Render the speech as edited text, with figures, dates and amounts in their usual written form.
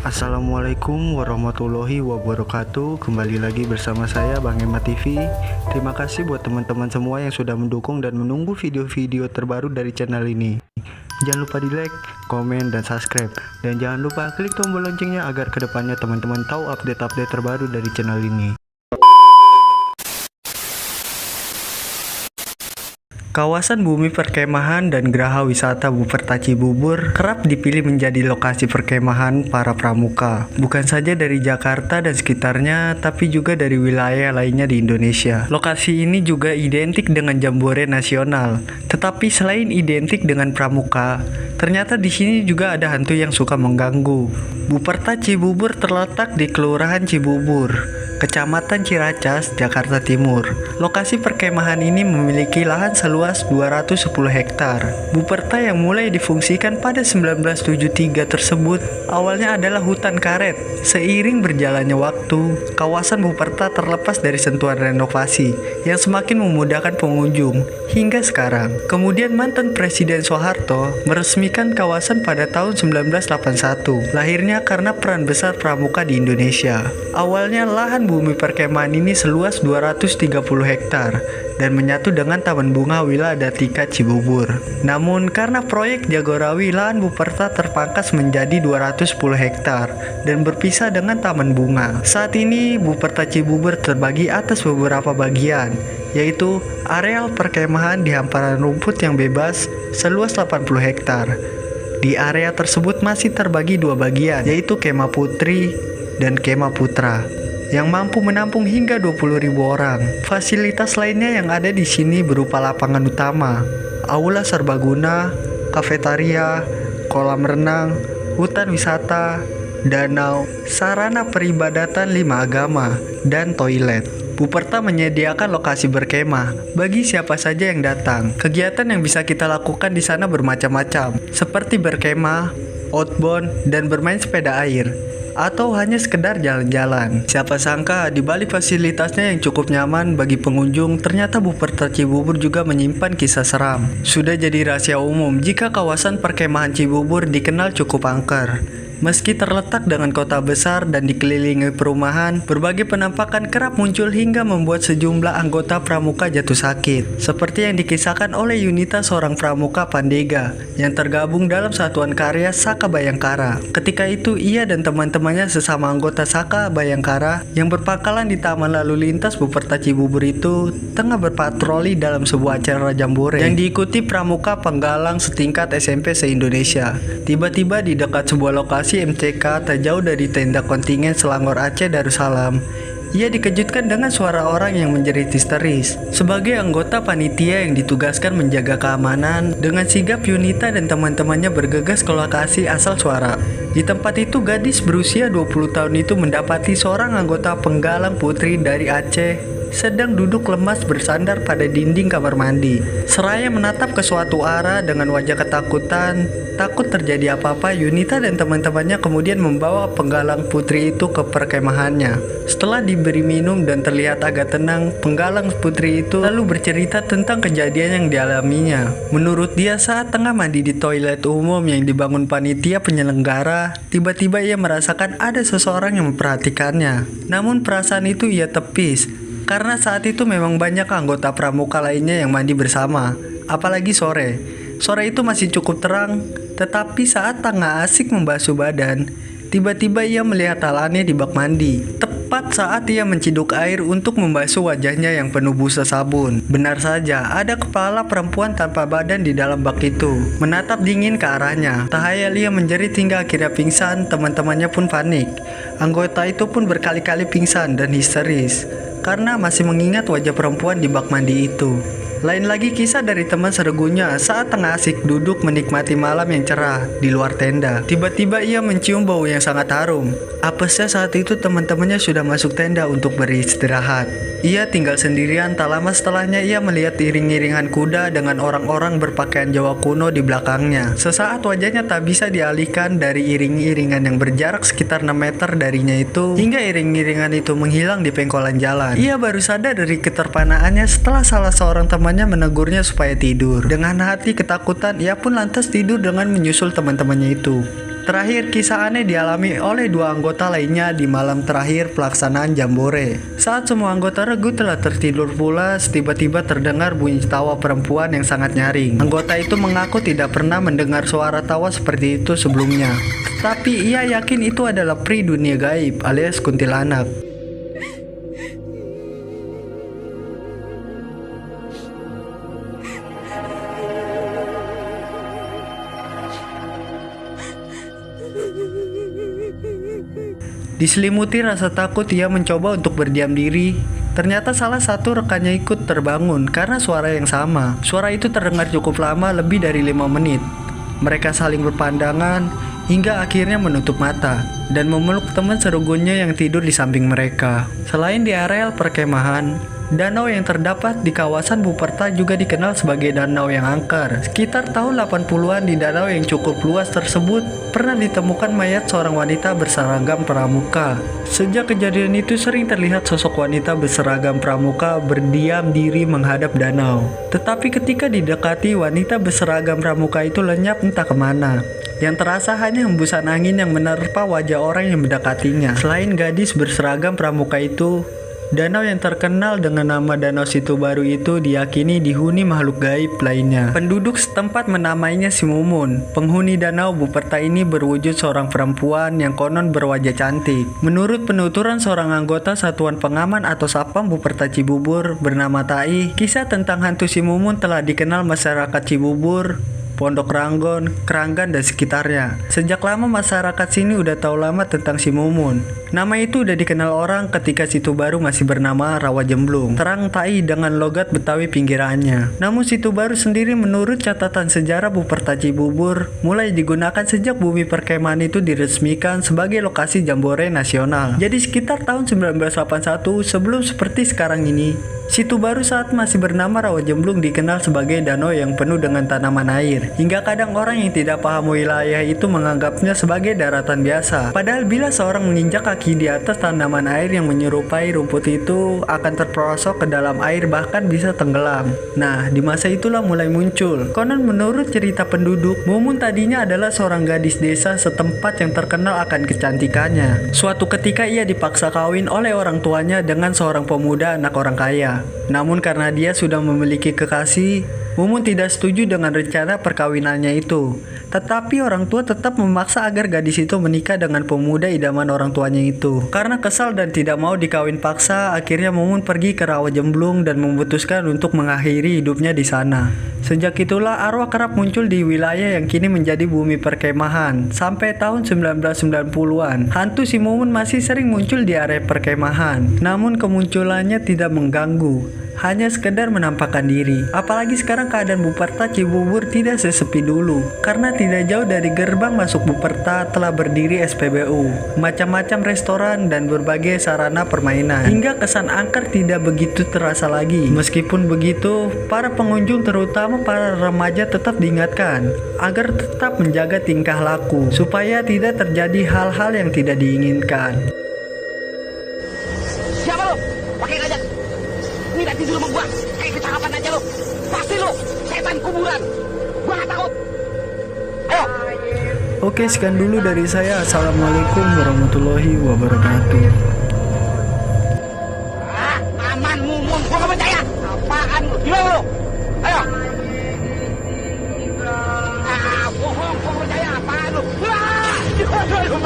Assalamualaikum warahmatullahi wabarakatuh. Kembali lagi bersama saya Bang Ema TV. Terima kasih buat teman-teman semua yang sudah mendukung dan menunggu video-video terbaru dari channel ini. Jangan lupa di like, komen, dan subscribe. Dan jangan lupa klik tombol loncengnya agar kedepannya teman-teman tahu update-update terbaru dari channel ini. Kawasan bumi perkemahan dan geraha wisata Buperta Cibubur kerap dipilih menjadi lokasi perkemahan para pramuka, bukan saja dari Jakarta dan sekitarnya, tapi juga dari wilayah lainnya di Indonesia. Lokasi ini juga identik dengan jambore nasional. Tetapi selain identik dengan pramuka, ternyata di sini juga ada hantu yang suka mengganggu. Buperta Cibubur terletak di Kelurahan Cibubur, Kecamatan Ciracas, Jakarta Timur. Lokasi perkemahan ini memiliki lahan seluas 210 hektar. Buperta yang mulai difungsikan pada 1973 tersebut awalnya adalah hutan karet. Seiring berjalannya waktu, kawasan Buperta terlepas dari sentuhan renovasi yang semakin memudahkan pengunjung hingga sekarang. Kemudian mantan Presiden Soeharto meresmikan kawasan pada tahun 1981. Lahirnya karena peran besar pramuka di Indonesia. Awalnya lahan bumi perkemahan ini seluas 230 hektar dan menyatu dengan Taman Bunga Wiladatika Cibubur. Namun karena proyek Jagorawi, lahan Buperta terpangkas menjadi 210 hektar dan berpisah dengan Taman Bunga. Saat ini Buperta Cibubur terbagi atas beberapa bagian, yaitu areal perkemahan di hamparan rumput yang bebas seluas 80 hektar. Di area tersebut masih terbagi dua bagian, yaitu Kemah Putri dan Kemah Putra, yang mampu menampung hingga 20.000 orang. Fasilitas lainnya yang ada di sini berupa lapangan utama, aula serbaguna, kafetaria, kolam renang, hutan wisata, danau, sarana peribadatan 5 agama, dan toilet. Buperta menyediakan lokasi berkemah bagi siapa saja yang datang. Kegiatan yang bisa kita lakukan di sana bermacam-macam, seperti berkemah, outbound, dan bermain sepeda air, atau hanya sekedar jalan-jalan. Siapa sangka di balik fasilitasnya yang cukup nyaman bagi pengunjung, ternyata Buperta Cibubur juga menyimpan kisah seram. Sudah jadi rahasia umum jika kawasan perkemahan Cibubur dikenal cukup angker. Meski terletak dengan kota besar dan dikelilingi perumahan, berbagai penampakan kerap muncul hingga membuat sejumlah anggota pramuka jatuh sakit. Seperti yang dikisahkan oleh Yunita, seorang pramuka Pandega yang tergabung dalam satuan karya Saka Bayangkara. Ketika itu ia dan teman-temannya sesama anggota Saka Bayangkara yang berpangkalan di Taman Lalu Lintas Buperta Cibubur itu tengah berpatroli dalam sebuah acara jambore yang diikuti pramuka penggalang setingkat SMP se-Indonesia. Tiba-tiba di dekat sebuah lokasi MCK tak jauh dari tenda kontingen Selangor Aceh Darussalam, ia dikejutkan dengan suara orang yang menjerit histeris. Sebagai anggota panitia yang ditugaskan menjaga keamanan, dengan sigap Yunita dan teman-temannya bergegas ke lokasi asal suara. Di tempat itu gadis berusia 20 tahun itu mendapati seorang anggota penggalang putri dari Aceh sedang duduk lemas bersandar pada dinding kamar mandi. Seraya menatap ke suatu arah dengan wajah ketakutan, takut terjadi apa-apa, Yunita dan teman-temannya kemudian membawa penggalang putri itu ke perkemahannya. Setelah diberi minum dan terlihat agak tenang, penggalang putri itu lalu bercerita tentang kejadian yang dialaminya. Menurut dia, saat tengah mandi di toilet umum yang dibangun panitia penyelenggara, tiba-tiba ia merasakan ada seseorang yang memperhatikannya. Namun perasaan itu ia tepis, karena saat itu memang banyak anggota pramuka lainnya yang mandi bersama, apalagi sore. Sore itu masih cukup terang, tetapi saat tengah asik membasuh badan, tiba-tiba ia melihat talannya di bak mandi. Tepat saat ia menciduk air untuk membasuh wajahnya yang penuh busa sabun. Benar saja, ada kepala perempuan tanpa badan di dalam bak itu, menatap dingin ke arahnya. Tak hayal ia menjerit hingga akhirnya pingsan. Teman-temannya pun panik. Anggota itu pun berkali-kali pingsan dan histeris karena masih mengingat wajah perempuan di bak mandi itu. Lain lagi kisah dari teman sergunya saat tengah asik duduk menikmati malam yang cerah di luar tenda. Tiba-tiba ia mencium bau yang sangat harum. Apesnya saat itu teman-temannya sudah masuk tenda untuk beristirahat. Ia tinggal sendirian. Tak lama setelahnya ia melihat iring-iringan kuda dengan orang-orang berpakaian Jawa kuno di belakangnya. Sesaat wajahnya tak bisa dialihkan dari iring-iringan yang berjarak sekitar 6 meter darinya itu, hingga iring-iringan itu menghilang di pengkolan jalan. Ia baru sadar dari keterpanaannya setelah salah seorang temannya menegurnya supaya tidur. Dengan hati ketakutan, ia pun lantas tidur dengan menyusul teman-temannya itu. Terakhir, kisah aneh dialami oleh 2 anggota lainnya di malam terakhir pelaksanaan jambore. Saat semua anggota regu telah tertidur pula, tiba-tiba terdengar bunyi tawa perempuan yang sangat nyaring. Anggota itu mengaku tidak pernah mendengar suara tawa seperti itu sebelumnya. Tapi ia yakin itu adalah pri dunia gaib alias kuntilanak. Diselimuti rasa takut, ia mencoba untuk berdiam diri. Ternyata salah satu rekannya ikut terbangun karena suara yang sama. Suara itu terdengar cukup lama, lebih dari 5 menit. Mereka saling berpandangan hingga akhirnya menutup mata dan memeluk teman serugunnya yang tidur di samping mereka. Selain di areal perkemahan, danau yang terdapat di kawasan Buperta juga dikenal sebagai danau yang angker. Sekitar tahun 80-an di danau yang cukup luas tersebut pernah ditemukan mayat seorang wanita berseragam pramuka. Sejak kejadian itu sering terlihat sosok wanita berseragam pramuka berdiam diri menghadap danau. Tetapi ketika didekati, wanita berseragam pramuka itu lenyap entah kemana. Yang terasa hanya hembusan angin yang menerpa wajah orang yang mendekatinya. Selain gadis berseragam pramuka itu, danau yang terkenal dengan nama Danau Situbaru itu diyakini dihuni makhluk gaib lainnya. Penduduk setempat menamainya si Mumun. Penghuni danau Buperta ini berwujud seorang perempuan yang konon berwajah cantik. Menurut penuturan seorang anggota Satuan Pengaman atau Sapam Buperta Cibubur bernama Tai, kisah tentang hantu si Mumun telah dikenal masyarakat Cibubur, Pondok Ranggon, Keranggan, dan sekitarnya. Sejak lama masyarakat sini udah tahu lama tentang si Mumun. Nama itu udah dikenal orang ketika Situbaru masih bernama Rawa Jemblung. Terang Tai dengan logat Betawi pinggirannya. Namun Situbaru sendiri menurut catatan sejarah Buperta Cibubur mulai digunakan sejak bumi perkemahan itu diresmikan sebagai lokasi jambore nasional. Jadi sekitar tahun 1981 sebelum seperti sekarang ini, Situbaru saat masih bernama Rawa Jemblung dikenal sebagai danau yang penuh dengan tanaman air. Hingga kadang orang yang tidak paham wilayah itu menganggapnya sebagai daratan biasa. Padahal bila seorang menginjak kaki di atas tanaman air yang menyerupai rumput itu akan terperosok ke dalam air, bahkan bisa tenggelam. Nah, di masa itulah mulai muncul. Konon menurut cerita penduduk, Mumun tadinya adalah seorang gadis desa setempat yang terkenal akan kecantikannya. Suatu ketika ia dipaksa kawin oleh orang tuanya dengan seorang pemuda anak orang kaya. Namun karena dia sudah memiliki kekasih, Mumun tidak setuju dengan rencana perkawinannya itu. Tetapi orang tua tetap memaksa agar gadis itu menikah dengan pemuda idaman orang tuanya itu. Karena kesal dan tidak mau dikawin paksa, akhirnya Mumun pergi ke Rawa Jemblung dan memutuskan untuk mengakhiri hidupnya di sana. Sejak itulah arwah kerap muncul di wilayah yang kini menjadi bumi perkemahan. Sampai tahun 1990-an, hantu si Mumun masih sering muncul di area perkemahan. Namun kemunculannya tidak mengganggu, hanya sekedar menampakkan diri. Apalagi sekarang keadaan Buperta Cibubur tidak sesepi dulu, karena tidak jauh dari gerbang masuk Buperta telah berdiri SPBU, macam-macam restoran dan berbagai sarana permainan, hingga kesan angker tidak begitu terasa lagi. Meskipun begitu, para pengunjung terutama para remaja tetap diingatkan agar tetap menjaga tingkah laku supaya tidak terjadi hal-hal yang tidak diinginkan. Siapa lo? Pakai ngajak. Ini tak tidur sama gua. Kayak kecakapan aja lo. Pasti lo setan kuburan. Gua gak takut. Ayo. Oke, sekian dulu dari saya. Assalamualaikum warahmatullahi wabarakatuh. Aman Mumun, gua gak percaya. Apaan lo? Gila lo. Ayo. Bohong, gua gak percaya. Apaan lo? Aduh,